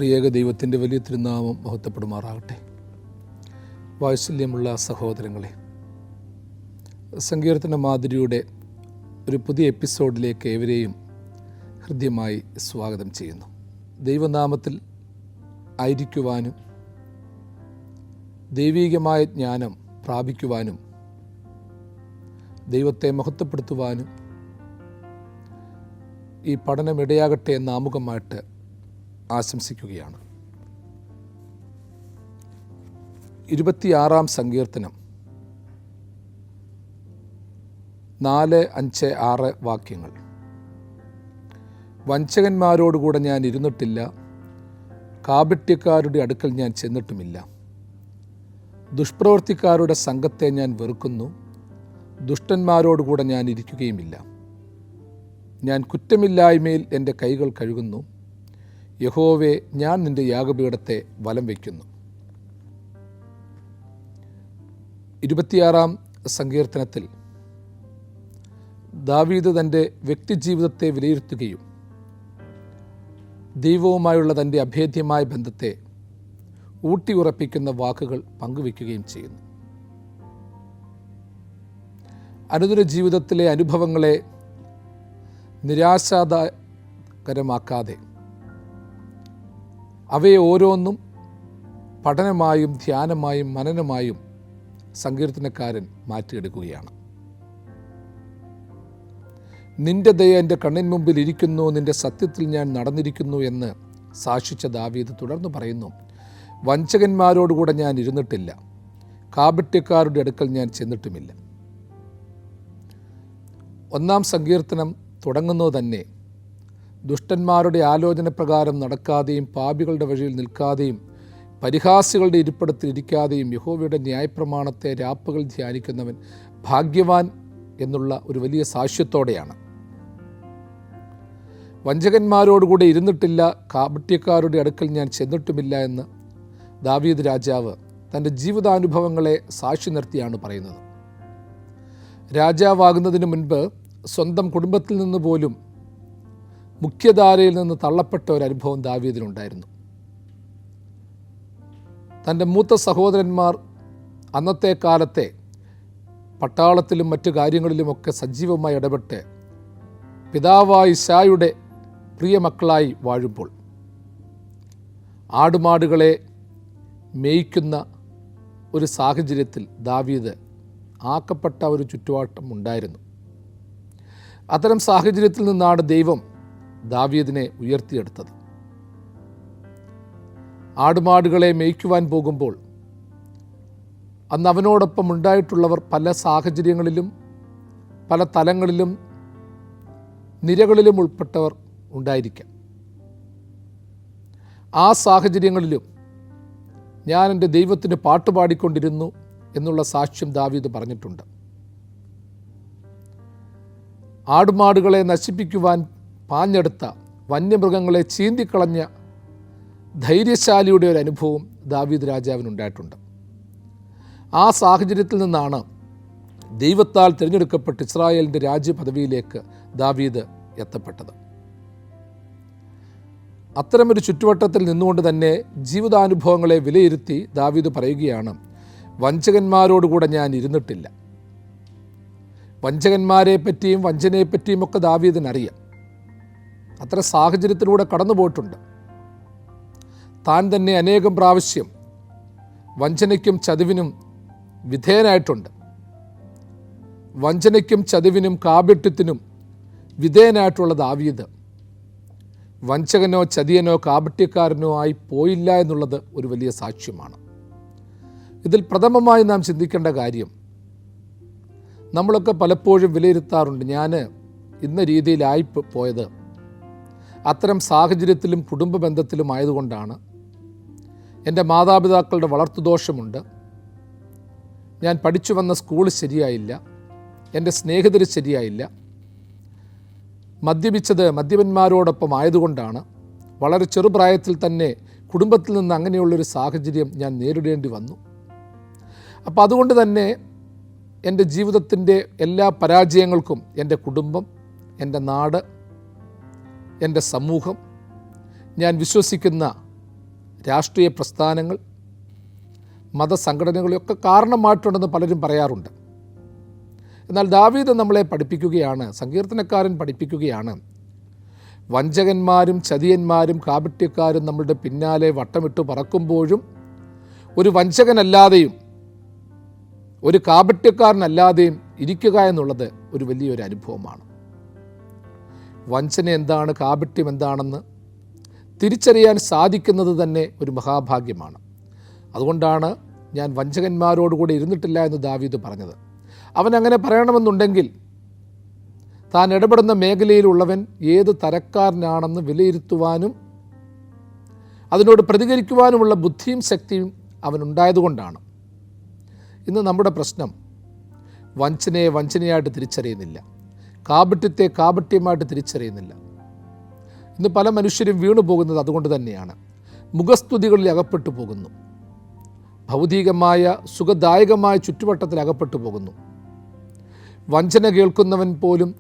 ത്രിയേക ദൈവത്തിൻ്റെ വലിയ തിരുനാമം മഹത്വപ്പെടുമാറാകട്ടെ. വാത്സല്യമുള്ള സഹോദരങ്ങളെ, സങ്കീർത്തന മാധുരിയുടെ ഒരു പുതിയ എപ്പിസോഡിലേക്ക് ഏവരെയും ഹൃദ്യമായി സ്വാഗതം ചെയ്യുന്നു. ദൈവനാമത്തിൽ ആയിരിക്കുവാനും ദൈവീകമായ ജ്ഞാനം പ്രാപിക്കുവാനും ദൈവത്തെ മഹത്വപ്പെടുത്തുവാനും ഈ പഠനം ഇടയാകട്ടെ എന്ന ആമുഖമായിട്ട് ആശംസിക്കുകയാണ്. 26 സങ്കീർത്തനം 4, 5, 6 വാക്യങ്ങൾ. വഞ്ചകന്മാരോടുകൂടെ ഞാൻ ഇരുന്നിട്ടില്ല, കാപട്യക്കാരുടെ അടുക്കൽ ഞാൻ ചെന്നിട്ടുമില്ല. ദുഷ്പ്രവൃത്തിക്കാരുടെ സംഘത്തെ ഞാൻ വെറുക്കുന്നു, ദുഷ്ടന്മാരോടുകൂടെ ഞാൻ ഇരിക്കുകയുമില്ല. ഞാൻ കുറ്റമില്ലായ്മയിൽ എൻ്റെ കൈകൾ കഴുകുന്നു, യഹോവേ, ഞാൻ നിൻ്റെ യാഗപീഠത്തെ വലം വയ്ക്കുന്നു. 26 സങ്കീർത്തനത്തിൽ ദാവീദ് തൻ്റെ വ്യക്തിജീവിതത്തെ വിലയിരുത്തുകയും ദൈവവുമായുള്ള തൻ്റെ അഭേദ്യമായ ബന്ധത്തെ ഊട്ടിയുറപ്പിക്കുന്ന വാക്കുകൾ പങ്കുവയ്ക്കുകയും ചെയ്യുന്നു. അനുദിന ജീവിതത്തിലെ അനുഭവങ്ങളെ നിരാശാകരമാക്കാതെ അവയെ ഓരോന്നും പഠനമായും ധ്യാനമായും മനനമായും സങ്കീർത്തനക്കാരൻ മാറ്റിയെടുക്കുകയാണ്. നിന്റെ ദയ എൻ്റെ കണ്ണിൻ മുമ്പിൽ ഇരിക്കുന്നു, നിന്റെ സത്യത്തിൽ ഞാൻ നടന്നിരിക്കുന്നു എന്ന് സാക്ഷിച്ച ദാവീദ് തുടർന്ന് പറയുന്നു, വഞ്ചകന്മാരോടുകൂടെ ഞാൻ ഇരുന്നിട്ടില്ല, കാപട്യക്കാരുടെ അടുക്കൽ ഞാൻ ചെന്നിട്ടുമില്ല. 1 സങ്കീർത്തനം തുടങ്ങുന്നത് തന്നെ ദുഷ്ടന്മാരുടെ ആലോചന പ്രകാരം നടക്കാതെയും പാപികളുടെ വഴിയിൽ നിൽക്കാതെയും പരിഹാസികളുടെ ഇരിപ്പിടത്തിൽ ഇരിക്കാതെയും യഹോവയുടെ ന്യായപ്രമാണത്തെ രാപ്പകൽ ധ്യാനിക്കുന്നവൻ ഭാഗ്യവാൻ എന്നുള്ള ഒരു വലിയ സാക്ഷ്യത്തോടെയാണ്. വഞ്ചകന്മാരോടുകൂടെ ഇരുന്നിട്ടില്ല, കാപട്യക്കാരുടെ അടുക്കൽ ഞാൻ ചെന്നിട്ടുമില്ല എന്ന് ദാവീദ് രാജാവ് തൻ്റെ ജീവിതാനുഭവങ്ങളെ സാക്ഷി നിർത്തിയാണ് പറയുന്നത്. രാജാവാകുന്നതിന് മുൻപ് സ്വന്തം കുടുംബത്തിൽ നിന്ന് പോലും മുഖ്യധാരയിൽ നിന്ന് തള്ളപ്പെട്ട ഒരു അനുഭവം ദാവീദിനുണ്ടായിരുന്നു. തൻ്റെ മൂത്ത സഹോദരന്മാർ അന്നത്തെ കാലത്തെ പട്ടാളത്തിലും മറ്റു കാര്യങ്ങളിലുമൊക്കെ സജീവമായി ഇടപെട്ട് പിതാവായ ഇശായുടെ പ്രിയ മക്കളായി വാഴുമ്പോൾ ആടുമാടുകളെ മേയ്ക്കുന്ന ഒരു സാഹചര്യത്തിൽ ദാവീദ് ആക്കപ്പെട്ട ഒരു ചുറ്റുപാട്ടം ഉണ്ടായിരുന്നു. അത്തരം സാഹചര്യത്തിൽ നിന്നാണ് ദൈവം ദാവീദിനെ ഉയർത്തിയെടുത്തത്. ആടുമാടുകളെ മേയ്ക്കുവാൻ പോകുമ്പോൾ അന്ന് അവനോടൊപ്പം ഉണ്ടായിട്ടുള്ളവർ പല സാഹചര്യങ്ങളിലും പല തലങ്ങളിലും നിരകളിലും ഉൾപ്പെട്ടവർ ഉണ്ടായിരിക്കാം. ആ സാഹചര്യങ്ങളിലും ഞാൻ എൻ്റെ ദൈവത്തിന് പാട്ടുപാടിക്കൊണ്ടിരുന്നു എന്നുള്ള സാക്ഷ്യം ദാവീദ് പറഞ്ഞിട്ടുണ്ട്. ആടുമാടുകളെ നശിപ്പിക്കുവാൻ പാഞ്ഞെടുത്ത വന്യമൃഗങ്ങളെ ചീന്തിക്കളഞ്ഞ ധൈര്യശാലിയുടെ ഒരു അനുഭവം ദാവീദ് രാജാവിനുണ്ടായിട്ടുണ്ട്. ആ സാഹചര്യത്തിൽ നിന്നാണ് ദൈവത്താൽ തിരഞ്ഞെടുക്കപ്പെട്ട് ഇസ്രായേലിൻ്റെ രാജ്യപദവിയിലേക്ക് ദാവീദ് എത്തപ്പെട്ടത്. അത്തരമൊരു ചുറ്റുവട്ടത്തിൽ നിന്നുകൊണ്ട് തന്നെ ജീവിതാനുഭവങ്ങളെ വിലയിരുത്തി ദാവീദ് പറയുകയാണ്, വഞ്ചകന്മാരോടുകൂടെ ഞാൻ ഇരുന്നിട്ടില്ല. വഞ്ചകന്മാരെ പറ്റിയും വഞ്ചനയെപ്പറ്റിയും ഒക്കെ ദാവീദിനറിയാം. അത്ര സാഹചര്യത്തിലൂടെ കടന്നു പോയിട്ടുണ്ട്. താൻ തന്നെ അനേകം പ്രാവശ്യം വഞ്ചനയ്ക്കും ചതിവിനും വിധേയനായിട്ടുണ്ട്. വഞ്ചനയ്ക്കും ചതിവിനും കാപട്യത്തിനും വിധേയനായിട്ടുള്ള ദാവീദ് വഞ്ചകനോ ചതിയനോ കാപട്യക്കാരനോ ആയി പോയില്ല എന്നുള്ളത് ഒരു വലിയ സാക്ഷ്യമാണ്. ഇതിൽ പ്രഥമമായി നാം ചിന്തിക്കേണ്ട കാര്യം, നമ്മളൊക്കെ പലപ്പോഴും വിലയിരുത്താറുണ്ട്, ഞാൻ ഇന്ന രീതിയിലായി പോയത് അത്തരം സാഹചര്യത്തിലും കുടുംബ ബന്ധത്തിലും ആയതുകൊണ്ടാണ്, എൻ്റെ മാതാപിതാക്കളുടെ വളർത്തുദോഷമുണ്ട്, ഞാൻ പഠിച്ചു വന്ന സ്കൂൾ ശരിയായില്ല, എൻ്റെ സ്നേഹിതർ ശരിയായില്ല, മദ്യപിച്ചത് മദ്യപന്മാരോടൊപ്പം ആയതുകൊണ്ടാണ്, വളരെ ചെറുപ്രായത്തിൽ തന്നെ കുടുംബത്തിൽ നിന്ന് അങ്ങനെയുള്ളൊരു സാഹചര്യം ഞാൻ നേരിടേണ്ടി വന്നു. അപ്പോൾ അതുകൊണ്ട് തന്നെ എൻ്റെ ജീവിതത്തിൻ്റെ എല്ലാ പരാജയങ്ങൾക്കും എൻ്റെ കുടുംബം, എൻ്റെ നാട്, എൻ്റെ സമൂഹം, ഞാൻ വിശ്വസിക്കുന്ന രാഷ്ട്രീയ പ്രസ്ഥാനങ്ങൾ, മതസംഘടനകളെയൊക്കെ കാരണമായിട്ടുണ്ടെന്ന് പലരും പറയാറുണ്ട്. എന്നാൽ ദാവീദ് നമ്മളെ പഠിപ്പിക്കുകയാണ്, സങ്കീർത്തനക്കാരൻ പഠിപ്പിക്കുകയാണ്, വഞ്ചകന്മാരും ചതിയന്മാരും കാപട്യക്കാരും നമ്മളുടെ പിന്നാലെ വട്ടമിട്ട് പറക്കുമ്പോഴും ഒരു വഞ്ചകനല്ലാതെയും ഒരു കാപട്യക്കാരനല്ലാതെയും ഇരിക്കുക എന്നുള്ളത് ഒരു വലിയൊരു അനുഭവമാണ്. വഞ്ചന എന്താണ്, കാപട്യം എന്താണെന്ന് തിരിച്ചറിയാൻ സാധിക്കുന്നത് തന്നെ ഒരു മഹാഭാഗ്യമാണ്. അതുകൊണ്ടാണ് ഞാൻ വഞ്ചകന്മാരോടുകൂടി ഇരുന്നിട്ടില്ല എന്ന് ദാവീദ് പറഞ്ഞത്. അവൻ അങ്ങനെ പറയണമെന്നുണ്ടെങ്കിൽ താൻ ഇടപെടുന്ന മേഖലയിലുള്ളവൻ ഏത് തരക്കാരനാണെന്ന് വിലയിരുത്തുവാനും അതിനോട് പ്രതികരിക്കുവാനുമുള്ള ബുദ്ധിയും ശക്തിയും അവനുണ്ടായതുകൊണ്ടാണ്. ഇന്ന് നമ്മുടെ പ്രശ്നം വഞ്ചനയെ വഞ്ചനയായിട്ട് തിരിച്ചറിയുന്നില്ല, കാപട്യത്തെ കാപട്യമായിട്ട് തിരിച്ചറിയുന്നില്ല. ഇന്ന് പല മനുഷ്യരും വീണു പോകുന്നത് അതുകൊണ്ട് തന്നെയാണ്. മുഖസ്തുതികളിൽ അകപ്പെട്ടു പോകുന്നു, ഭൗതികമായ സുഖദായകമായ ചുറ്റുവട്ടത്തിൽ അകപ്പെട്ടു പോകുന്നു. വഞ്ചന കേൾക്കുന്നവൻ പോലും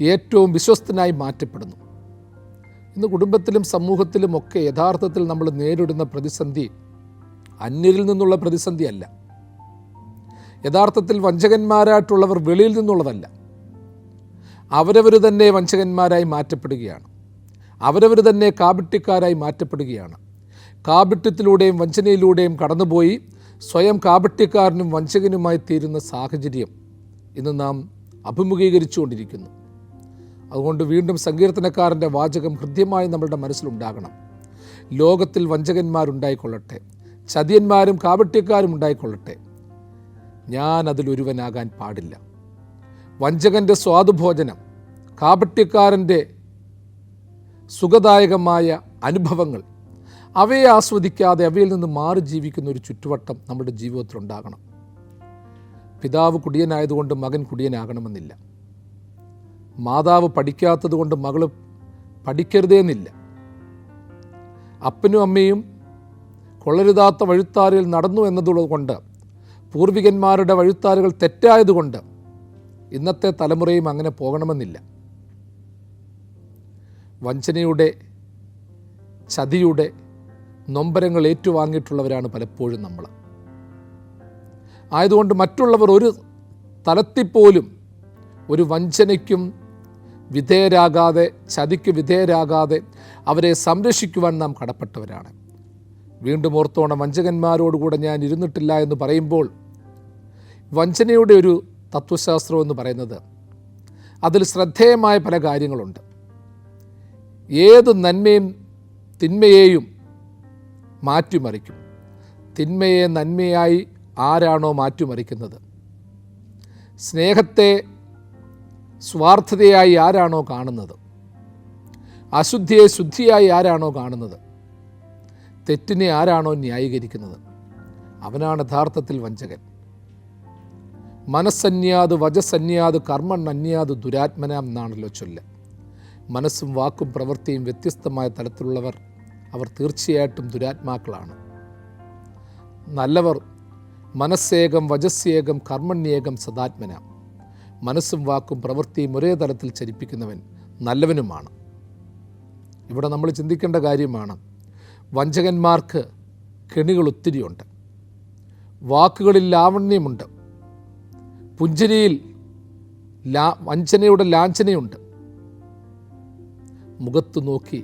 ഏറ്റവും വിശ്വസ്തനായി മാറ്റപ്പെടുന്നു. ഇന്ന് കുടുംബത്തിലും സമൂഹത്തിലുമൊക്കെ യഥാർത്ഥത്തിൽ നമ്മൾ നേരിടുന്ന പ്രതിസന്ധി അന്യരിൽ നിന്നുള്ള പ്രതിസന്ധിയല്ല. യഥാർത്ഥത്തിൽ വഞ്ചകന്മാരായിട്ടുള്ളവർ വെളിയിൽ നിന്നുള്ളതല്ല, അവരവർ തന്നെ വഞ്ചകന്മാരായി മാറ്റപ്പെടുകയാണ്, അവരവർ തന്നെ കാപട്യക്കാരായി മാറ്റപ്പെടുകയാണ്. കാപട്യത്തിലൂടെയും വഞ്ചനയിലൂടെയും കടന്നുപോയി സ്വയം കാപട്യക്കാരനും വഞ്ചകനുമായി തീരുന്ന സാഹചര്യം ഇന്ന് നാം അഭിമുഖീകരിച്ചുകൊണ്ടിരിക്കുന്നു. അതുകൊണ്ട് വീണ്ടും സങ്കീർത്തനക്കാരൻ്റെ വാചകം ഹൃദ്യമായി നമ്മളുടെ മനസ്സിലുണ്ടാകണം. ലോകത്തിൽ വഞ്ചകന്മാരുണ്ടായിക്കൊള്ളട്ടെ, ചതിയന്മാരും കാപട്യക്കാരും ഉണ്ടായിക്കൊള്ളട്ടെ, ഞാൻ അതിലൊരുവനാകാൻ പാടില്ല. വഞ്ചകൻ്റെ സ്വാദുഭോജനം, കാപട്യക്കാരൻ്റെ സുഖദായകമായ അനുഭവങ്ങൾ, അവയെ ആസ്വദിക്കാതെ അവയിൽ നിന്ന് മാറി ജീവിക്കുന്ന ഒരു ചുറ്റുവട്ടം നമ്മുടെ ജീവിതത്തിലുണ്ടാകണം. പിതാവ് കുടിയനായതുകൊണ്ട് മകൻ കുടിയനാകണമെന്നില്ല, മാതാവ് പഠിക്കാത്തത് കൊണ്ട് മകൾ പഠിക്കരുതേന്നില്ല, അപ്പനും അമ്മയും കൊള്ളരുതാത്ത വഴിത്താരയിൽ നടന്നു എന്നതുകൊണ്ട് പൂർവികന്മാരുടെ വഴിത്താരുകൾ തെറ്റായതുകൊണ്ട് ഇന്നത്തെ തലമുറയും അങ്ങനെ പോകണമെന്നില്ല. വഞ്ചനയുടെ, ചതിയുടെ നൊമ്പരങ്ങൾ ഏറ്റുവാങ്ങിയിട്ടുള്ളവരാണ് പലപ്പോഴും നമ്മൾ. ആയതുകൊണ്ട് മറ്റുള്ളവർ ഒരു തലത്തിൽപ്പോലും ഒരു വഞ്ചനയ്ക്കും വിധേയരാകാതെ, ചതിക്ക് വിധേയരാകാതെ അവരെ സംരക്ഷിക്കുവാൻ നാം കടപ്പെട്ടവരാണ്. വീണ്ടും ഓർത്തോണം, വഞ്ചകന്മാരോടുകൂടെ ഞാൻ ഇരുന്നിട്ടില്ല എന്ന് പറയുമ്പോൾ വഞ്ചനയുടെ ഒരു തത്വശാസ്ത്രം എന്ന് പറയുന്നത് അതിൽ ശ്രദ്ധേയമായ പല കാര്യങ്ങളുണ്ട്. ഏത് നന്മയും തിന്മയെയും മാറ്റിമറിക്കും. തിന്മയെ നന്മയായി ആരാണോ മാറ്റിമറിക്കുന്നത്, സ്നേഹത്തെ സ്വാർത്ഥതയായി ആരാണോ കാണുന്നത്, അശുദ്ധിയെ ശുദ്ധിയായി ആരാണോ കാണുന്നത്, തെറ്റിനെ ആരാണോ ന്യായീകരിക്കുന്നത്, അവനാണ് യഥാർത്ഥത്തിൽ വഞ്ചകൻ. മനസ്സന്യാത് വചസന്യാത് കർമ്മണ്ണന്യാത് ദുരാത്മനാം എന്നാണല്ലോ ചൊല്ല്. മനസ്സും വാക്കും പ്രവൃത്തിയും വ്യത്യസ്തമായ തലത്തിലുള്ളവർ അവർ തീർച്ചയായിട്ടും ദുരാത്മാക്കളാണ്. നല്ലവർ മനസ്സേകം വചസ്യേകം കർമ്മണ്യേകം സദാത്മന. മനസ്സും വാക്കും പ്രവൃത്തിയും ഒരേ തലത്തിൽ ചലിപ്പിക്കുന്നവൻ നല്ലവനുമാണ്. ഇവിടെ നമ്മൾ ചിന്തിക്കേണ്ട കാര്യമാണ്, വഞ്ചകന്മാർക്ക് കെണികൾ ഒത്തിരിയുണ്ട്. വാക്കുകളിൽ ലാവണ്യമുണ്ട്, പുഞ്ചിരിയിൽ വഞ്ചനയുടെ ലാഞ്ചനയുണ്ട്. മുഖത്ത് നോക്കി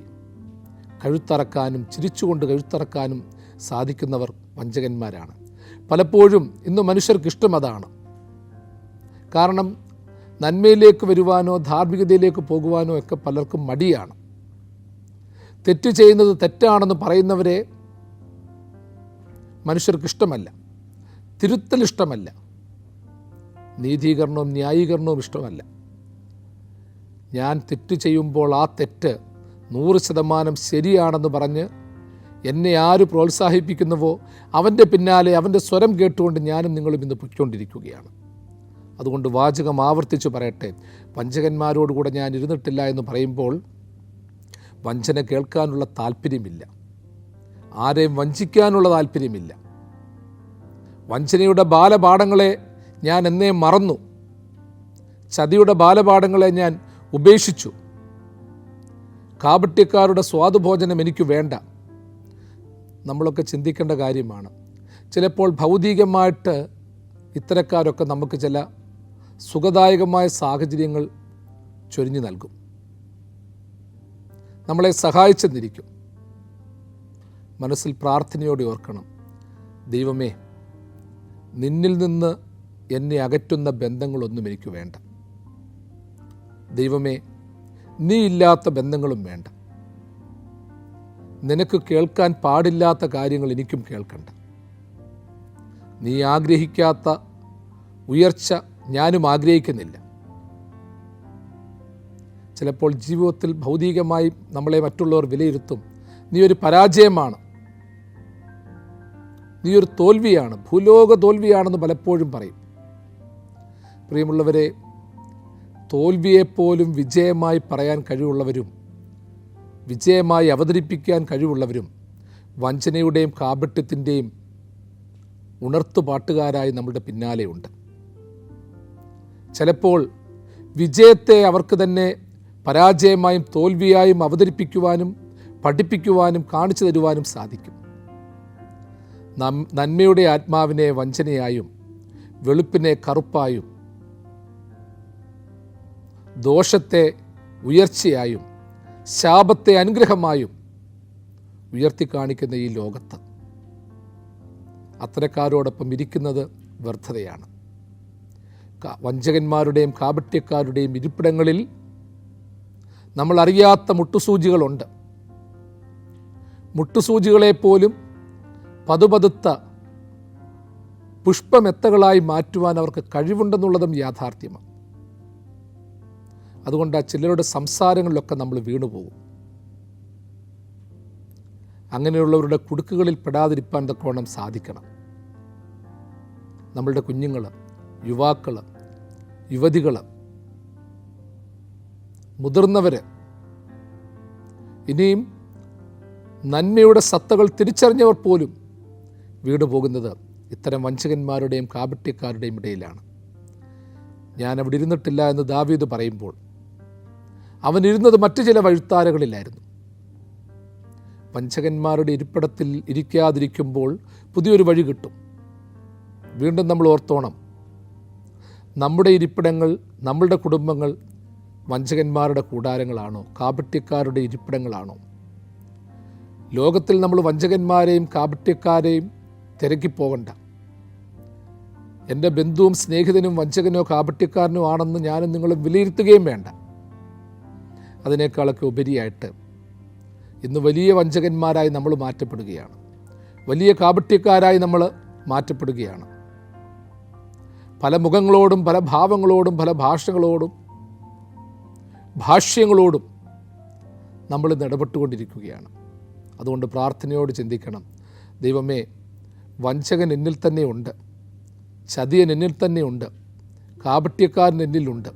കഴുത്തറക്കാനും ചിരിച്ചുകൊണ്ട് കഴുത്തറക്കാനും സാധിക്കുന്നവർ വഞ്ചകന്മാരാണ്. പലപ്പോഴും ഇന്ന് മനുഷ്യർക്കിഷ്ടം അതാണ്. കാരണം നന്മയിലേക്ക് വരുവാനോ ധാർമ്മികതയിലേക്ക് പോകുവാനോ ഒക്കെ പലർക്കും മടിയാണ്. തെറ്റ് ചെയ്യുന്നത് തെറ്റാണെന്ന് പറയുന്നവരെ മനുഷ്യർക്കിഷ്ടമല്ല, തിരുത്തൽ ഇഷ്ടമല്ല, നീതീകരണവും ന്യായീകരണവും ഇഷ്ടമല്ല. ഞാൻ തെറ്റ് ചെയ്യുമ്പോൾ ആ തെറ്റ് 100% ശരിയാണെന്ന് പറഞ്ഞ് എന്നെ ആര് പ്രോത്സാഹിപ്പിക്കുന്നുവോ അവൻ്റെ പിന്നാലെ അവൻ്റെ സ്വരം കേട്ടുകൊണ്ട് ഞാനും നിങ്ങളും ഇന്ന് പൊയ്ക്കൊണ്ടിരിക്കുകയാണ്. അതുകൊണ്ട് വാചകം ആവർത്തിച്ച് പറയട്ടെ, വഞ്ചകന്മാരോടുകൂടെ ഞാൻ ഇരുന്നിട്ടില്ല എന്ന് പറയുമ്പോൾ വഞ്ചന കേൾക്കാനുള്ള താല്പര്യമില്ല, ആരെയും വഞ്ചിക്കാനുള്ള താല്പര്യമില്ല. വഞ്ചനയുടെ ബാലപാഠങ്ങളെ ഞാൻ എന്നേ മറന്നു, ചതിയുടെ ബാലപാഠങ്ങളെ ഞാൻ ഉപേക്ഷിച്ചു. കാപട്യക്കാരുടെ സ്വാദുഭോജനം എനിക്ക് വേണ്ട. നമ്മളൊക്കെ ചിന്തിക്കേണ്ട കാര്യമാണ്. ചിലപ്പോൾ ഭൗതികമായിട്ട് ഇത്തരക്കാരൊക്കെ നമുക്ക് ചില സുഖദായകമായ സാഹചര്യങ്ങൾ ചൊരിഞ്ഞു നൽകും, നമ്മളെ സഹായിച്ചെന്നിരിക്കും. മനസ്സിൽ പ്രാർത്ഥനയോടെ ഓർക്കണം, ദൈവമേ, നിന്നിൽ നിന്ന് എന്നെ അകറ്റുന്ന ബന്ധങ്ങളൊന്നും എനിക്ക് വേണ്ട. ദൈവമേ, നീ ഇല്ലാത്ത ബന്ധങ്ങളും വേണ്ട. നിനക്ക് കേൾക്കാൻ പാടില്ലാത്ത കാര്യങ്ങൾ എനിക്കും കേൾക്കണ്ട. നീ ആഗ്രഹിക്കാത്ത ഉയർച്ച ഞാനും ആഗ്രഹിക്കുന്നില്ല. ചിലപ്പോൾ ജീവിതത്തിൽ ഭൗതികമായി നമ്മളെ മറ്റുള്ളവർ വിലയിരുത്തും. നീ ഒരു പരാജയമാണ്, നീ ഒരു തോൽവിയാണ്, ഭൂലോക തോൽവിയാണെന്ന് പലപ്പോഴും പറയും. പ്രിയമുള്ളവരെ, തോൽവിയെപ്പോലും വിജയമായി പറയാൻ കഴിവുള്ളവരും വിജയമായി അവതരിപ്പിക്കാൻ കഴിവുള്ളവരും വഞ്ചനയുടെയും കാപട്യത്തിൻ്റെയും ഉണർത്തുപാട്ടുകാരായി നമ്മുടെ പിന്നാലെയുണ്ട്. ചിലപ്പോൾ വിജയത്തെ അവർക്ക് തന്നെ പരാജയമായും തോൽവിയായും അവതരിപ്പിക്കുവാനും പഠിപ്പിക്കുവാനും കാണിച്ചു തരുവാനും സാധിക്കും. നന്മയുടെ ആത്മാവിനെ വഞ്ചനയായും വെളുപ്പിനെ കറുപ്പായും ദോഷത്തെ ഉയർച്ചയായും ശാപത്തെ അനുഗ്രഹമായും ഉയർത്തിക്കാണിക്കുന്ന ഈ ലോകത്ത് അത്തരക്കാരോടൊപ്പം ഇരിക്കുന്നത് വ്യർത്ഥതയാണ്. വഞ്ചകന്മാരുടെയും കാപട്യക്കാരുടെയും ഇരിപ്പിടങ്ങളിൽ നമ്മൾ അറിയാത്ത മുട്ടുസൂചികളുണ്ട്. മുട്ടുസൂചികളെപ്പോലും പതുപതുത്ത പുഷ്പമെത്തകളായി മാറ്റുവാൻ അവർക്ക് കഴിവുണ്ടെന്നുള്ളതും യാഥാർത്ഥ്യമാണ്. അതുകൊണ്ട് ആ ചിലരുടെ സംസാരങ്ങളിലൊക്കെ നമ്മൾ വീണുപോകും. അങ്ങനെയുള്ളവരുടെ കുടുക്കുകളിൽ പെടാതിരിക്കാൻ തക്കവണ്ണം സാധിക്കണം. നമ്മളുടെ കുഞ്ഞുങ്ങൾ, യുവാക്കൾ, യുവതികൾ, മുതിർന്നവർ ഇനിയും നന്മയുടെ സത്തകൾ തിരിച്ചറിഞ്ഞവർ പോലും വീണുപോകുന്നത് ഇത്തരം വഞ്ചകന്മാരുടെയും കാപട്യക്കാരുടെയും ഇടയിലാണ്. ഞാൻ അവിടെ ഇരുന്നിട്ടില്ല എന്ന് ദാവീദ് പറയുമ്പോൾ അവൻ ഇരുന്നത് മറ്റു ചില വഴിത്താരകളിലായിരുന്നു. വഞ്ചകന്മാരുടെ ഇരിപ്പിടത്തിൽ ഇരിക്കാതിരിക്കുമ്പോൾ പുതിയൊരു വഴി കിട്ടും. വീണ്ടും നമ്മൾ ഓർത്തോണം, നമ്മുടെ ഇരിപ്പിടങ്ങൾ, നമ്മളുടെ കുടുംബങ്ങൾ വഞ്ചകന്മാരുടെ കൂടാരങ്ങളാണോ, കാപട്യക്കാരുടെ ഇരിപ്പിടങ്ങളാണോ? ലോകത്തിൽ നമ്മൾ വഞ്ചകന്മാരെയും കാപട്യക്കാരെയും തിരക്കിപ്പോകണ്ട. എൻ്റെ ബന്ധുവും സ്നേഹിതനും വഞ്ചകനോ കാപട്യക്കാരനോ ആണെന്ന് ഞാനും നിങ്ങളും വിലയിരുത്തുകയും വേണ്ട. അതിനേക്കാളൊക്കെ ഉപരിയായിട്ട് ഇന്ന് വലിയ വഞ്ചകന്മാരായി നമ്മൾ മാറ്റപ്പെടുകയാണ്, വലിയ കാപട്യക്കാരായി നമ്മൾ മാറ്റപ്പെടുകയാണ്. പല മുഖങ്ങളോടും പല ഭാവങ്ങളോടും പല ഭാഷകളോടും ഭാഷ്യങ്ങളോടും നമ്മൾ ഇടപെട്ടുകൊണ്ടിരിക്കുകയാണ്. അതുകൊണ്ട് പ്രാർത്ഥനയോട് ചിന്തിക്കണം, ദൈവമേ, വഞ്ചകൻ എന്നിൽ തന്നെയുണ്ട്, ചതിയൻ എന്നിൽ തന്നെയുണ്ട്, കാപട്യക്കാരൻ എന്നിലുണ്ട്.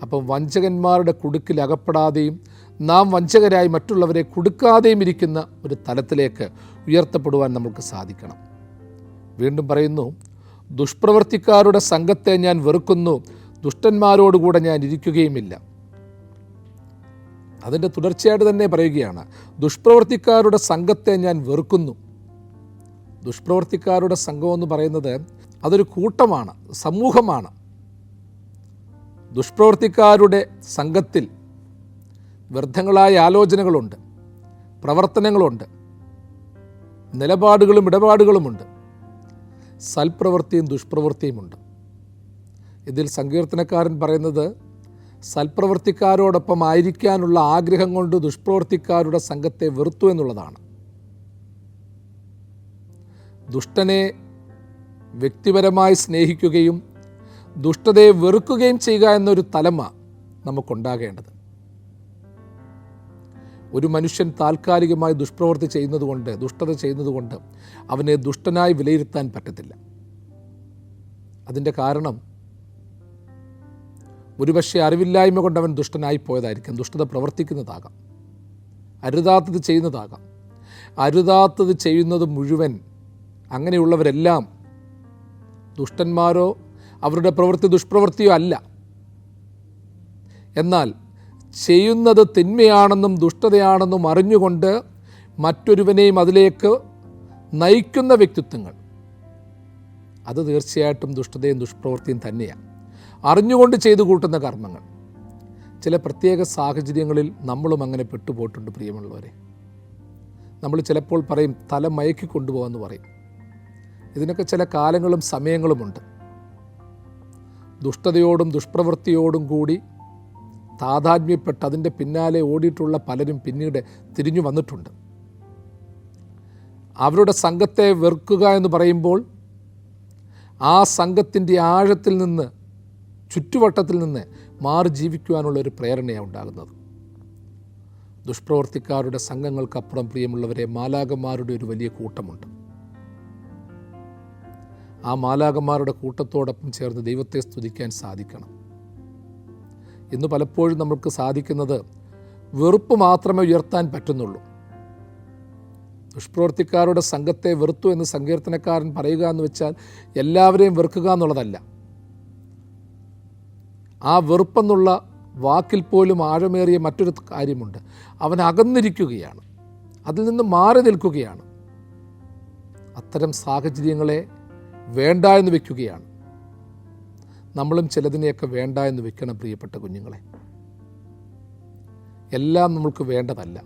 അപ്പം വഞ്ചകന്മാരുടെ കുടുക്കിൽ അകപ്പെടാതെയും നാം വഞ്ചകരായി മറ്റുള്ളവരെ കുടുക്കാതെയും ഇരിക്കുന്ന ഒരു തലത്തിലേക്ക് ഉയർത്തപ്പെടുവാൻ നമുക്ക് സാധിക്കണം. വീണ്ടും പറയുന്നു, ദുഷ്പ്രവർത്തിക്കാരുടെ സംഘത്തെ ഞാൻ വെറുക്കുന്നു, ദുഷ്ടന്മാരോടുകൂടെ ഞാൻ ഇരിക്കുകയുമില്ല. അതിൻ്റെ തുടർച്ചയായിട്ട് തന്നെ പറയുകയാണ്, ദുഷ്പ്രവർത്തിക്കാരുടെ സംഘത്തെ ഞാൻ വെറുക്കുന്നു. ദുഷ്പ്രവർത്തിക്കാരുടെ സംഘം എന്ന് പറയുന്നത് അതൊരു കൂട്ടമാണ്, സമൂഹമാണ്. ദുഷ്പ്രവർത്തിക്കാരുടെ സംഘത്തിൽ വ്യർത്ഥങ്ങളായ ആലോചനകളുണ്ട്, പ്രവർത്തനങ്ങളുണ്ട്, നിലപാടുകളും ഇടപാടുകളുമുണ്ട്, സൽപ്രവൃത്തിയും ദുഷ്പ്രവൃത്തിയുമുണ്ട്. ഇതിൽ സങ്കീർത്തനക്കാരൻ പറയുന്നത് സൽപ്രവൃത്തിക്കാരോടൊപ്പം ആയിരിക്കാനുള്ള ആഗ്രഹം കൊണ്ട് ദുഷ്പ്രവൃത്തിക്കാരുടെ സംഘത്തെ വെറുത്തു എന്നുള്ളതാണ്. ദുഷ്ടനെ വ്യക്തിപരമായി സ്നേഹിക്കുകയും ദുഷ്ടതയെ വെറുക്കുകയും ചെയ്യുക എന്നൊരു തലമ നമുക്കുണ്ടാകേണ്ടത്. ഒരു മനുഷ്യൻ താൽക്കാലികമായി ദുഷ്പ്രവൃത്തി ചെയ്യുന്നതുകൊണ്ട്, ദുഷ്ടത ചെയ്യുന്നതുകൊണ്ട് അവനെ ദുഷ്ടനായി വിലയിരുത്താൻ പറ്റത്തില്ല. അതിൻ്റെ കാരണം ഒരുപക്ഷെ അറിവില്ലായ്മ കൊണ്ട് അവൻ ദുഷ്ടനായി പോയതായിരിക്കും, ദുഷ്ടത പ്രവർത്തിക്കുന്നതാകാം, അരുതാത്തത് ചെയ്യുന്നതാകാം. അരുതാത്തത് ചെയ്യുന്നത് മുഴുവൻ അങ്ങനെയുള്ളവരെല്ലാം ദുഷ്ടന്മാരോ അവരുടെ പ്രവൃത്തി ദുഷ്പ്രവൃത്തിയോ അല്ല. എന്നാൽ ചെയ്യുന്നത് തിന്മയാണെന്നും ദുഷ്ടതയാണെന്നും അറിഞ്ഞുകൊണ്ട് മറ്റൊരുവനെയും അതിലേക്ക് നയിക്കുന്ന വ്യക്തിത്വങ്ങൾ, അത് തീർച്ചയായിട്ടും ദുഷ്ടതയും ദുഷ്പ്രവൃത്തിയും തന്നെയാണ്. അറിഞ്ഞുകൊണ്ട് ചെയ്തു കൂട്ടുന്ന കർമ്മങ്ങൾ. ചില പ്രത്യേക സാഹചര്യങ്ങളിൽ നമ്മളും അങ്ങനെ പെട്ടുപോയിട്ടുണ്ട് പ്രിയമുള്ളവരെ. നമ്മൾ ചിലപ്പോൾ പറയും തല മയക്കി കൊണ്ടുപോകാമെന്ന് പറയും. ഇതിനൊക്കെ ചില കാലങ്ങളും സമയങ്ങളുമുണ്ട്. ദുഷ്ടതയോടും ദുഷ്പ്രവൃത്തിയോടും കൂടി താതാത്മ്യപ്പെട്ട് അതിൻ്റെ പിന്നാലെ ഓടിയിട്ടുള്ള പലരും പിന്നീട് തിരിഞ്ഞു വന്നിട്ടുണ്ട്. അവരുടെ സംഘത്തെ വെറുക്കുക എന്ന് പറയുമ്പോൾ ആ സംഘത്തിൻ്റെ ആഴത്തിൽ നിന്ന്, ചുറ്റുവട്ടത്തിൽ നിന്ന് മാറി ജീവിക്കുവാനുള്ളൊരു പ്രേരണയാണ് ഉണ്ടാകുന്നത്. ദുഷ്പ്രവർത്തിക്കാരുടെ സംഘങ്ങൾക്കപ്പുറം പ്രിയമുള്ളവരെ മാലാഖമാരുടെ ഒരു വലിയ കൂട്ടമുണ്ട്. ആ മാലാഖമാരുടെ കൂട്ടത്തോടൊപ്പം ചേർന്ന് ദൈവത്തെ സ്തുതിക്കാൻ സാധിക്കണം. ഇന്ന് പലപ്പോഴും നമുക്ക് സാധിക്കുന്നത് വെറുപ്പ് മാത്രമേ ഉയർത്താൻ പറ്റുന്നുള്ളൂ. ദുഷ്പ്രവർത്തിക്കാരുടെ സംഘത്തെ വെറുത്തു എന്ന് സങ്കീർത്തനക്കാരൻ പറയുക എന്ന് വെച്ചാൽ എല്ലാവരെയും വെറുക്കുക എന്നുള്ളതല്ല. ആ വെറുപ്പെന്നുള്ള വാക്കിൽ പോലും ആഴമേറിയ മറ്റൊരു കാര്യമുണ്ട്. അവൻ അകന്നിരിക്കുകയാണ്, അതിൽ നിന്ന് മാറി നിൽക്കുകയാണ്. അത്തരം സാഹചര്യങ്ങളെ വേണ്ട എന്ന് വയ്ക്കുകയാണ്. നമ്മളും ചിലതിനെയൊക്കെ വേണ്ട എന്ന് വെക്കണം പ്രിയപ്പെട്ട കുഞ്ഞുങ്ങളെ. എല്ലാം നമ്മൾക്ക് വേണ്ടതല്ല.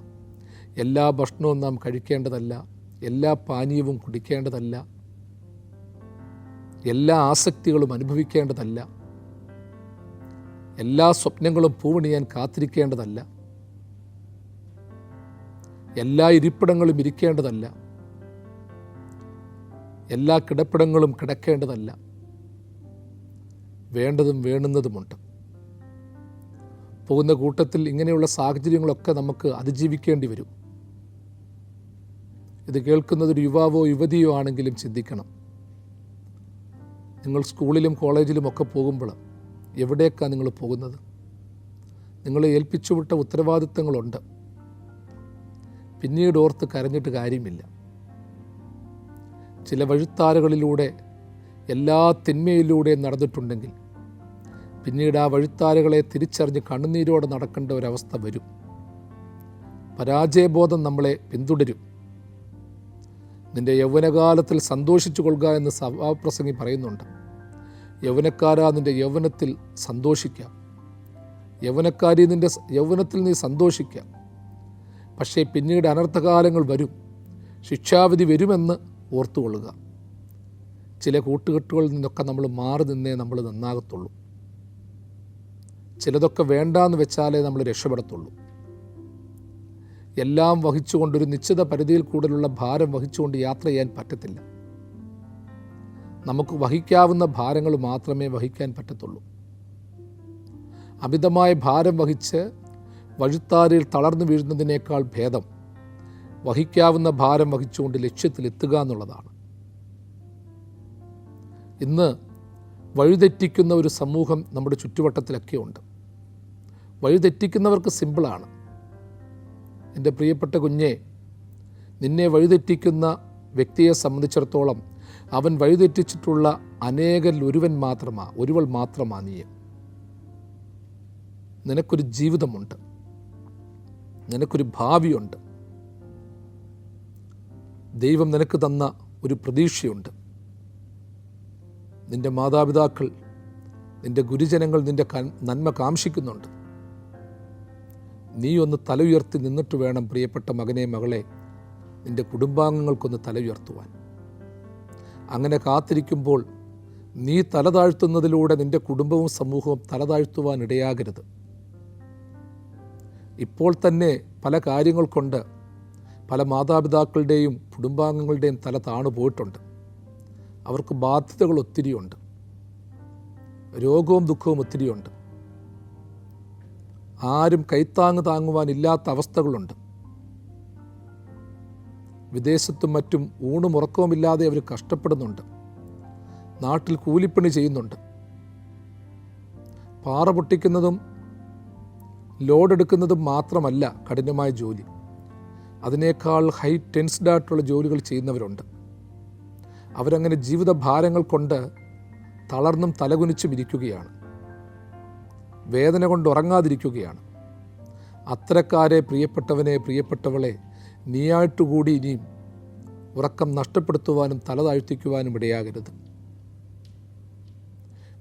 എല്ലാ ഭക്ഷണവും നാം കഴിക്കേണ്ടതല്ല. എല്ലാ പാനീയവും കുടിക്കേണ്ടതല്ല. എല്ലാ ആസക്തികളും അനുഭവിക്കേണ്ടതല്ല. എല്ലാ സ്വപ്നങ്ങളും പൂവണിയാൻ കാത്തിരിക്കേണ്ടതല്ല. എല്ലാ ഇരിപ്പിടങ്ങളും ഇരിക്കേണ്ടതല്ല. എല്ലാ കിടപ്പിടങ്ങളും കിടക്കേണ്ടതല്ല. വേണ്ടതും വേണ്ടുന്നതുമുണ്ട്. പോകുന്ന കൂട്ടത്തിൽ ഇങ്ങനെയുള്ള സാഹചര്യങ്ങളൊക്കെ നമുക്ക് അതിജീവിക്കേണ്ടി വരും. ഇത് കേൾക്കുന്നതൊരു യുവാവോ യുവതിയോ ആണെങ്കിലും ചിന്തിക്കണം. നിങ്ങൾ സ്കൂളിലും കോളേജിലും ഒക്കെ പോകുമ്പോൾ എവിടേക്കാണ് നിങ്ങൾ പോകുന്നത്? നിങ്ങളെ ഏൽപ്പിച്ചുവിട്ട ഉത്തരവാദിത്തങ്ങളുണ്ട്. പിന്നീട് ഓർത്ത് കരഞ്ഞിട്ട് കാര്യമില്ല. ചില വഴിത്താരകളിലൂടെ എല്ലാ തിന്മയിലൂടെയും നടന്നിട്ടുണ്ടെങ്കിൽ പിന്നീട് ആ വഴിത്താരകളെ തിരിച്ചറിഞ്ഞ് കണ്ണുനീരോടെ നടക്കേണ്ട ഒരവസ്ഥ വരും. പരാജയബോധം നമ്മളെ പിന്തുടരും. നിൻ്റെ യൗവനകാലത്തിൽ സന്തോഷിച്ചു കൊള്ളുക എന്ന് സഭാപ്രസംഗി പറയുന്നുണ്ട്. യൗവനക്കാരാ, നിൻ്റെ യൗവനത്തിൽ സന്തോഷിക്കാം. യൗവനക്കാരി, നിൻ്റെ യൗവനത്തിൽ നീ സന്തോഷിക്കാം. പക്ഷേ പിന്നീട് അനർത്ഥകാലങ്ങൾ വരും, ശിക്ഷാവിധി വരുമെന്ന് ഓർത്തുകൊള്ളുക. ചില കൂട്ടുകെട്ടുകളിൽ നിന്നൊക്കെ നമ്മൾ മാറി നിന്നേ നമ്മൾ നന്നാകത്തുള്ളൂ. ചിലതൊക്കെ വേണ്ടാന്ന് വെച്ചാലേ നമ്മൾ രക്ഷപ്പെടത്തുള്ളൂ. എല്ലാം വഹിച്ചുകൊണ്ടൊരു നിശ്ചിത പരിധിയിൽ കൂടുതലുള്ള ഭാരം വഹിച്ചുകൊണ്ട് യാത്ര ചെയ്യാൻ പറ്റത്തില്ല. നമുക്ക് വഹിക്കാവുന്ന ഭാരങ്ങൾ മാത്രമേ വഹിക്കാൻ പറ്റത്തുള്ളൂ. അമിതമായ ഭാരം വഹിച്ച് വഴിത്താരയിൽ തളർന്നു വീഴുന്നതിനേക്കാൾ ഭേദം വഹിക്കാവുന്ന ഭാരം വഹിച്ചുകൊണ്ട് ലക്ഷ്യത്തിലെത്തുക എന്നുള്ളതാണ്. ഇന്ന് വഴിതെറ്റിക്കുന്ന ഒരു സമൂഹം നമ്മുടെ ചുറ്റുവട്ടത്തിലൊക്കെ ഉണ്ട്. വഴിതെറ്റിക്കുന്നവർക്ക് സിമ്പിളാണ്. എൻ്റെ പ്രിയപ്പെട്ട കുഞ്ഞെ, നിന്നെ വഴിതെറ്റിക്കുന്ന വ്യക്തിയെ സംബന്ധിച്ചിടത്തോളം അവൻ വഴിതെറ്റിച്ചിട്ടുള്ള അനേകരിൽ ഒരുവൾ മാത്രമാ നീ. നിനക്കൊരു ജീവിതമുണ്ട്, നിനക്കൊരു ഭാവിയുണ്ട്. ദൈവം നിനക്ക് തന്ന ഒരു പ്രതീക്ഷയുണ്ട്. നിൻ്റെ മാതാപിതാക്കൾ, നിൻ്റെ ഗുരുജനങ്ങൾ നിൻ്റെ നന്മ കാംക്ഷിക്കുന്നുണ്ട്. നീ ഒന്ന് തല ഉയർത്തി നിന്നിട്ട് വേണം പ്രിയപ്പെട്ട മകനെ, മകളെ, നിൻ്റെ കുടുംബാംഗങ്ങൾക്കൊന്ന് തല ഉയർത്തുവാൻ. അങ്ങനെ കാത്തിരിക്കുമ്പോൾ നീ തല താഴ്ത്തുന്നതിലൂടെ നിൻ്റെ കുടുംബവും സമൂഹവും തല താഴ്ത്തുവാൻ ഇടയാകരുത്. ഇപ്പോൾ തന്നെ പല കാര്യങ്ങൾ കൊണ്ട് പല മാതാപിതാക്കളുടെയും കുടുംബാംഗങ്ങളുടെയും തല താണു പോയിട്ടുണ്ട്. അവർക്ക് ബാധ്യതകൾ ഒത്തിരിയുണ്ട്, രോഗവും ദുഃഖവും ഒത്തിരിയുണ്ട്. ആരും കൈത്താങ്ങ് താങ്ങുവാനില്ലാത്ത അവസ്ഥകളുണ്ട്. വിദേശത്തും മറ്റും ഊണും ഉറക്കവുമില്ലാതെ അവർ കഷ്ടപ്പെടുന്നുണ്ട്. നാട്ടിൽ കൂലിപ്പണി ചെയ്യുന്നുണ്ട്. പാറ പൊട്ടിക്കുന്നതും ലോഡെടുക്കുന്നതും മാത്രമല്ല കഠിനമായ ജോലി. അതിനേക്കാൾ ഹൈ ടെൻസ്ഡ് ആയിട്ടുള്ള ജോലികൾ ചെയ്യുന്നവരുണ്ട്. അവരങ്ങനെ ജീവിതഭാരങ്ങൾ കൊണ്ട് തളർന്നും തലകുനിച്ചും ഇരിക്കുകയാണ്. വേദന കൊണ്ട് ഉറങ്ങാതിരിക്കുകയാണ്. അത്തരക്കാരെ, പ്രിയപ്പെട്ടവനെ, പ്രിയപ്പെട്ടവളെ, നീയായിട്ടുകൂടി ഇനിയും ഉറക്കം നഷ്ടപ്പെടുത്തുവാനും തല താഴ്ത്തിക്കുവാനും ഇടയാകരുത്.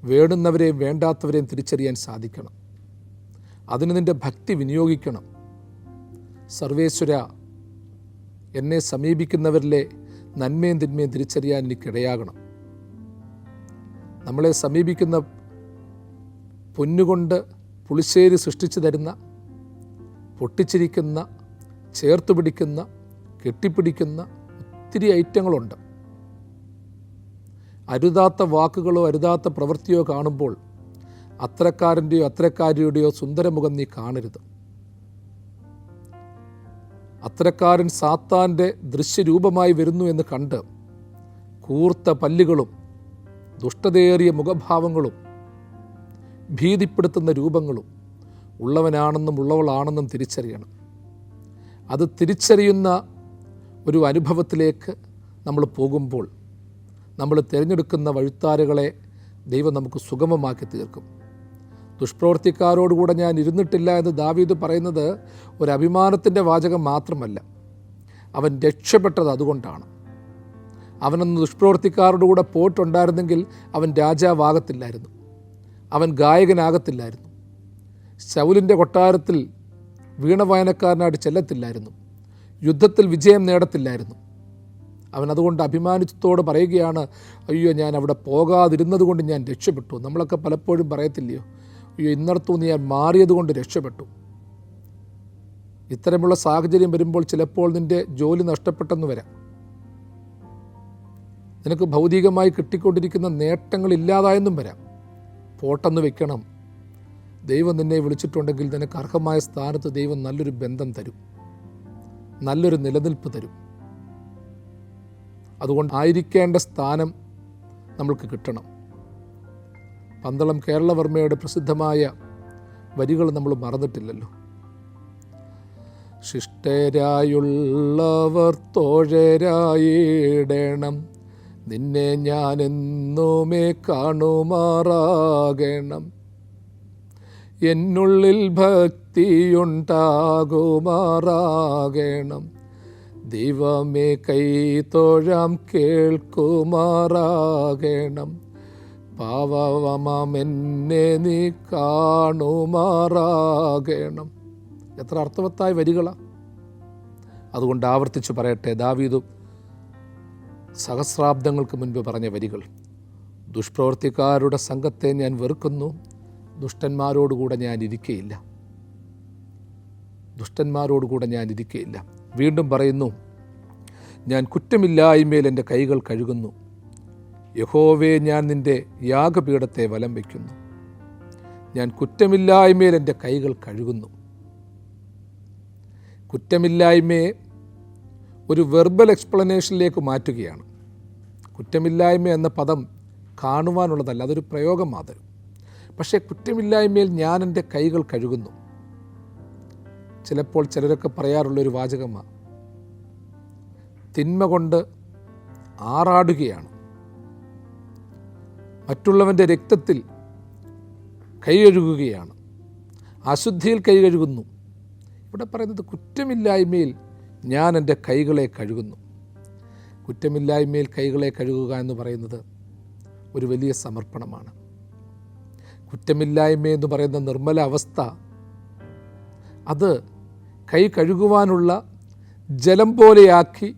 വേണ്ടുന്നവരെയും വേണ്ടാത്തവരെയും തിരിച്ചറിയാൻ സാധിക്കണം. അതിന് നിൻ്റെ ഭക്തി വിനിയോഗിക്കണം. സർവേശ്വര, എന്നെ സമീപിക്കുന്നവരിലെ നന്മയും തിന്മയും തിരിച്ചറിയാൻ എനിക്കിടയാകണം. നമ്മളെ സമീപിക്കുന്ന പൊന്നുകൊണ്ട് പുളിശ്ശേരി സൃഷ്ടിച്ചു തരുന്ന, പൊട്ടിച്ചിരിക്കുന്ന, ചേർത്ത് പിടിക്കുന്ന, കെട്ടിപ്പിടിക്കുന്ന ഒത്തിരി ഐറ്റങ്ങളുണ്ട്. അരുതാത്ത വാക്കുകളോ അരുതാത്ത പ്രവൃത്തിയോ കാണുമ്പോൾ അത്തരക്കാരൻ്റെയോ അത്തരക്കാരിയുടെയോ സുന്ദരമുഖം നീ കാണരുത്. അത്തരക്കാരൻ സാത്താൻ്റെ ദൃശ്യരൂപമായി വരുന്നു എന്ന് കണ്ട് കൂർത്ത പല്ലുകളും ദുഷ്ടതയേറിയ മുഖഭാവങ്ങളും ഭീതിപ്പെടുത്തുന്ന രൂപങ്ങളും ഉള്ളവനാണെന്നും ഉള്ളവളാണെന്നും തിരിച്ചറിയണം. അത് തിരിച്ചറിയുന്ന ഒരു അനുഭവത്തിലേക്ക് നമ്മൾ പോകുമ്പോൾ നമ്മൾ തിരഞ്ഞെടുക്കുന്ന വഴിത്താരകളെ ദൈവം നമുക്ക് സുഗമമാക്കി തീർക്കും. ദുഷ്പ്രവർത്തിക്കാരോടുകൂടെ ഞാൻ ഇരുന്നിട്ടില്ല എന്ന് ദാവീദ് പറയുന്നത് ഒരു അഭിമാനത്തിൻ്റെ വാചകം മാത്രമല്ല. അവൻ രക്ഷപ്പെട്ടത് അതുകൊണ്ടാണ്. അവനൊന്ന് ദുഷ്പ്രവർത്തിക്കാരുടെ കൂടെ പോയിട്ടുണ്ടായിരുന്നെങ്കിൽ അവൻ രാജാവാകത്തില്ലായിരുന്നു, അവൻ ഗായകനാകത്തില്ലായിരുന്നു, ശൗലിൻ്റെ കൊട്ടാരത്തിൽ വീണവായനക്കാരനായിട്ട് ചെല്ലത്തില്ലായിരുന്നു, യുദ്ധത്തിൽ വിജയം നേടത്തില്ലായിരുന്നു. അവൻ അതുകൊണ്ട് അഭിമാനത്തോട് പറയുകയാണ്, അയ്യോ ഞാൻ അവിടെ പോകാതിരുന്നത് കൊണ്ട് ഞാൻ രക്ഷപ്പെട്ടു. നമ്മളൊക്കെ പലപ്പോഴും പറയത്തില്ലയോ, അയ്യോ ഇന്നടത്തുനിന്ന് ഞാൻ മാറിയത് കൊണ്ട് രക്ഷപ്പെട്ടു. ഇത്തരമുള്ള സാഹചര്യം വരുമ്പോൾ ചിലപ്പോൾ നിൻ്റെ ജോലി നഷ്ടപ്പെട്ടെന്ന് വരാം. നിനക്ക് ഭൗതികമായി കിട്ടിക്കൊണ്ടിരിക്കുന്ന നേട്ടങ്ങൾ ഇല്ലാതായെന്നും വരാം. പോട്ടെന്ന് വെക്കണം. ദൈവം നിന്നെ വിളിച്ചിട്ടുണ്ടെങ്കിൽ നിനക്ക് അർഹമായ സ്ഥാനത്ത് ദൈവം നല്ലൊരു ബന്ധം തരും, നല്ലൊരു നിലനിൽപ്പ് തരും. അതുകൊണ്ട് ആയിരിക്കേണ്ട സ്ഥാനം നമ്മൾക്ക് കിട്ടണം. പന്തളം കേരളവർമ്മയുടെ പ്രസിദ്ധമായ വരികൾ നമ്മൾ മറന്നിട്ടില്ലല്ലോ. ശിഷ്ടരായുള്ളവർ തോഴരായിടണം, നിന്നെ ഞാൻ എന്നുമേ കാണുമാറാകണം. എന്നുള്ളിൽ ഭക്തിയുണ്ടാകുമാറാകണം. ദൈവമേ കൈതൊഴാം കേൾക്കുമാറാകണം. പാവമാം എന്നെ നീ കാണുമാറാകണം. എത്ര അർത്ഥവത്തായ വരികളാണ്. അതുകൊണ്ട് ആവർത്തിച്ച് പറയട്ടെ, ദാവീദും സഹസ്രാബ്ദങ്ങൾക്ക് മുൻപ് പറഞ്ഞ വരികൾ. ദുഷ്പ്രവർത്തിക്കാരുടെ സംഘത്തെ ഞാൻ വെറുക്കുന്നു, ദുഷ്ടന്മാരോടുകൂടെ ഞാൻ ഇരിക്കയില്ല. ദുഷ്ടന്മാരോടുകൂടെ ഞാൻ ഇരിക്കയില്ല. വീണ്ടും പറയുന്നു, ഞാൻ കുറ്റമില്ലായ്മയിൽ എൻ്റെ കൈകൾ കഴുകുന്നു. യഹോവേ, ഞാൻ നിൻ്റെ യാഗപീഠത്തെ വലം വയ്ക്കുന്നു. ഞാൻ കുറ്റമില്ലായ്മയിൽ എൻ്റെ കൈകൾ കഴുകുന്നു. കുറ്റമില്ലായ്മയെ ഒരു വെർബൽ എക്സ്പ്ലനേഷനിലേക്ക് മാറ്റുകയാണ്. കുറ്റമില്ലായ്മ എന്ന പദം കാണുവാനുള്ളതല്ല, അതൊരു പ്രയോഗം മാത്രം. പക്ഷേ കുറ്റമില്ലായ്മയിൽ ഞാൻ എൻ്റെ കൈകൾ കഴുകുന്നു. ചിലപ്പോൾ ചിലരൊക്കെ പറയാറുള്ളൊരു വാചകമാണ്, തിന്മ കൊണ്ട് ആറാടുകയാണ്, മറ്റുള്ളവൻ്റെ രക്തത്തിൽ കൈ കഴുകുകയാണ്, അശുദ്ധിയിൽ കൈ കഴുകുന്നു. ഇവിടെ പറയുന്നത് കുറ്റമില്ലായ്മയിൽ ഞാൻ എൻ്റെ കൈകളെ കഴുകുന്നു. കുറ്റമില്ലായ്മയിൽ കൈകളെ കഴുകുക എന്ന് പറയുന്നത് ഒരു വലിയ സമർപ്പണമാണ്. കുറ്റമില്ലായ്മ എന്ന് പറയുന്ന നിർമ്മല അവസ്ഥ, അത് കൈ കഴുകുവാനുള്ള ജലം പോലെയാക്കി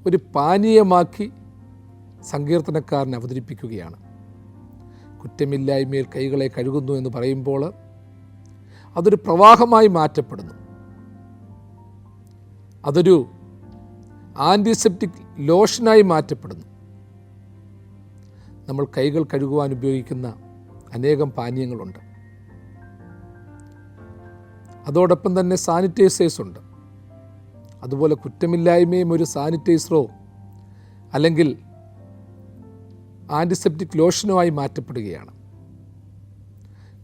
ഒരു പാനീയമാക്കി സങ്കീർത്തനക്കാരൻ അവതരിപ്പിക്കുകയാണ്. കുറ്റമില്ലായ്മയിൽ കൈകളെ കഴുകുന്നു എന്ന് പറയുമ്പോൾ അതൊരു പ്രവാഹമായി മാറ്റപ്പെടുന്നു. അതൊരു ആൻറ്റിസെപ്റ്റിക് ലോഷനായി മാറ്റപ്പെടുന്നു. നമ്മൾ കൈകൾ കഴുകുവാൻ ഉപയോഗിക്കുന്ന അനേകം പാനീയങ്ങളുണ്ട്. അതോടൊപ്പം തന്നെ സാനിറ്റൈസേഴ്സ് ഉണ്ട്. അതുപോലെ കുറ്റമില്ലായ്മയും ഒരു സാനിറ്റൈസറോ അല്ലെങ്കിൽ ആൻറ്റിസെപ്റ്റിക് ലോഷനോ ആയി മാറ്റപ്പെടുകയാണ്.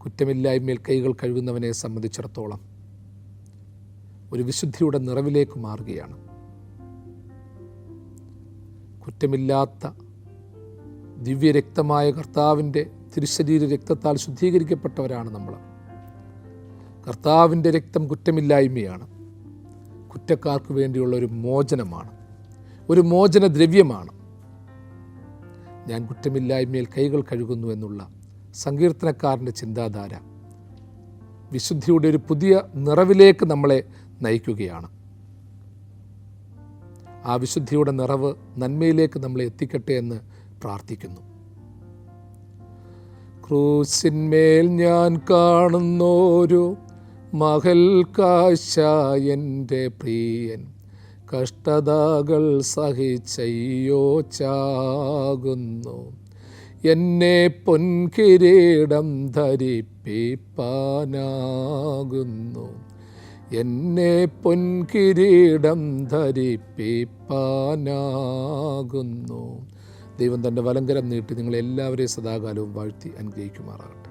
കുറ്റമില്ലായ്മയിൽ കൈകൾ കഴുകുന്നവനെ സംബന്ധിച്ചിടത്തോളം ഒരു വിശുദ്ധിയുടെ നിറവിലേക്ക് മാറുകയാണ്. കുറ്റമില്ലാത്ത ദിവ്യരക്തമായ കർത്താവിൻ്റെ തിരുശരീര രക്തത്താൽ ശുദ്ധീകരിക്കപ്പെട്ടവരാണ് നമ്മൾ. കർത്താവിൻ്റെ രക്തം കുറ്റമില്ലായ്മയാണ്. കുറ്റക്കാർക്ക് വേണ്ടിയുള്ള ഒരു മോചനമാണ്, ഒരു മോചന ദ്രവ്യമാണ്. ഞാൻ കുറ്റമില്ലായ്മയിൽ കൈകൾ കഴുകുന്നു എന്നുള്ള സങ്കീർത്തനക്കാരൻ്റെ ചിന്താധാര വിശുദ്ധിയുടെ ഒരു പുതിയ നിറവിലേക്ക് നമ്മളെ നയിക്കുകയാണ്. ആ വിശുദ്ധിയുടെ നിറവ് നന്മയിലേക്ക് നമ്മളെ എത്തിക്കട്ടെ എന്ന് പ്രാർത്ഥിക്കുന്നു. ക്രൂശിന്മേൽ ഞാൻ കാണുന്നോരു മഹൽ കാഴ്ച, എൻ്റെ പ്രിയൻ കഷ്ടതകൾ സഹിച്ചയ്യോ ചാകുന്നു. എന്നെ പൊൻകിരീടം ധരിപ്പിപ്പാനാകുന്നു, എന്നെ പൊൻകിരീടം ധരിപ്പിപ്പാനാകുന്നു. ദൈവം തൻ്റെ വലങ്കരം നീട്ടി നിങ്ങളെല്ലാവരെയും സദാകാലവും വാഴ്ത്തി അനുഗ്രഹിക്കുമാറാകട്ടെ.